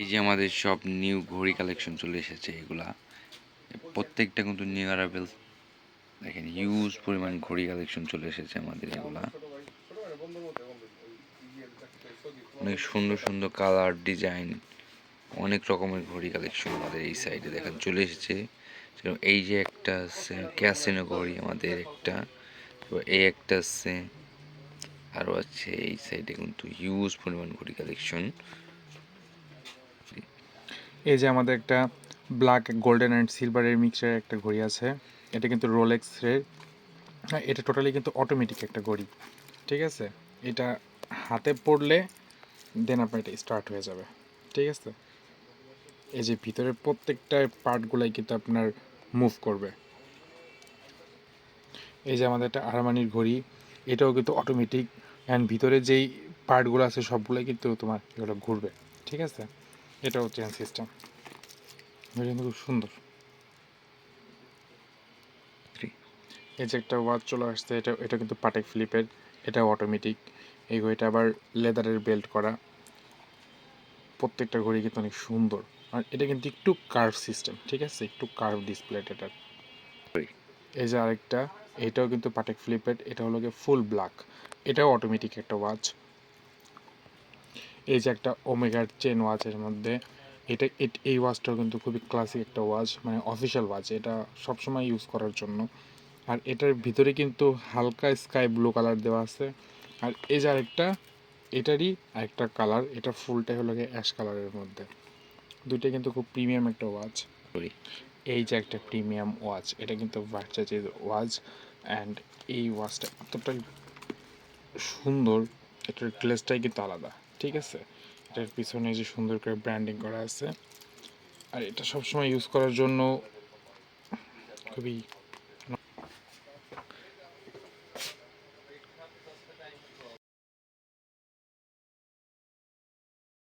এই যে আমাদের সব নিউ ঘড়ি কালেকশন চলে এসেছে এগুলা প্রত্যেকটা কিন্তু নিউ অ্যারাইভেল। দেখেন হিউজ পরিমাণ ঘড়ি কালেকশন চলে এসেছে আমাদের এগুলা। অনেক সুন্দর সুন্দর কালার ডিজাইন, অনেক রকমের ঘড়ি কালেকশন আমাদের এই সাইডে দেখেন চলে এসেছে। এই যে একটা আছে ক্যাসিনো ঘড়ি আমাদের একটা, এই একটা আছে, আরও আছে এই সাইডে কিন্তু হিউজ পরিমাণ ঘড়ি কালেকশন। এই যে আমাদের একটা ব্ল্যাক গোল্ডেন অ্যান্ড সিলভারের মিক্সচারের একটা ঘড়ি আছে। এটা কিন্তু রোলেক্সের। এটা টোটালি কিন্তু অটোমেটিক একটা ঘড়ি, ঠিক আছে। এটা হাতে পড়লে দেন আপনার এটা স্টার্ট হয়ে যাবে, ঠিক আছে। এই যে ভিতরের প্রত্যেকটা পার্টগুলাই কিন্তু আপনার মুভ করবে। এই যে আমাদের একটা আরমানির ঘড়ি, এটাও কিন্তু অটোমেটিক, অ্যান্ড ভিতরে যেই পার্টগুলো আছে সবগুলোই কিন্তু তোমার এগুলো ঘুরবে, ঠিক আছে। এটাও চেন সিস্টেম, এটা কিন্তু খুব সুন্দর। এই যে একটা ওয়াচ চলে আসছে, এটা কিন্তু পাটেক ফিলিপের, এটাও অটোমেটিক। এই ঘড়িটা আবার লেদারের বেল্ট করা। প্রত্যেকটা ঘড়ি কিন্তু অনেক সুন্দর, আর এটা কিন্তু একটু কার্ভ সিস্টেম, ঠিক আছে, একটু কার্ভ ডিসপ্লে এটার। এই যে আরেকটা, এটাও কিন্তু পাটেক ফিলিপের, এটা হলো গিয়ে ফুল ব্ল্যাক, এটাও অটোমেটিক একটা ওয়াচ। এই যে একটা ওমেগার চেন ওয়াচের মধ্যে, এই ওয়াচটাও কিন্তু খুবই ক্লাসিক একটা ওয়াচ, মানে অফিসিয়াল ওয়াচ, এটা সবসময় ইউজ করার জন্য। আর এটার ভিতরে কিন্তু হালকা স্কাই ব্লু কালার দেওয়া আছে। আর এই যে আরেকটা, এটারই আরেকটা কালার, এটা ফুলটাই হলো গিয়ে অ্যাশ কালারের মধ্যে। দুইটা কিন্তু খুব প্রিমিয়াম একটা ওয়াচ। এই যে একটা প্রিমিয়াম ওয়াচ, এটা কিন্তু ভার্সাচের ওয়াচ, অ্যান্ড এই ওয়াচটা এতটাই সুন্দর, এটার গ্লেজটাই কিন্তু আলাদা, ঠিক আছে। এটার পিছনে যে সুন্দর করে ব্র্যান্ডিং করা আছে, আর এটা সবসময় ইউজ করার জন্য খুবই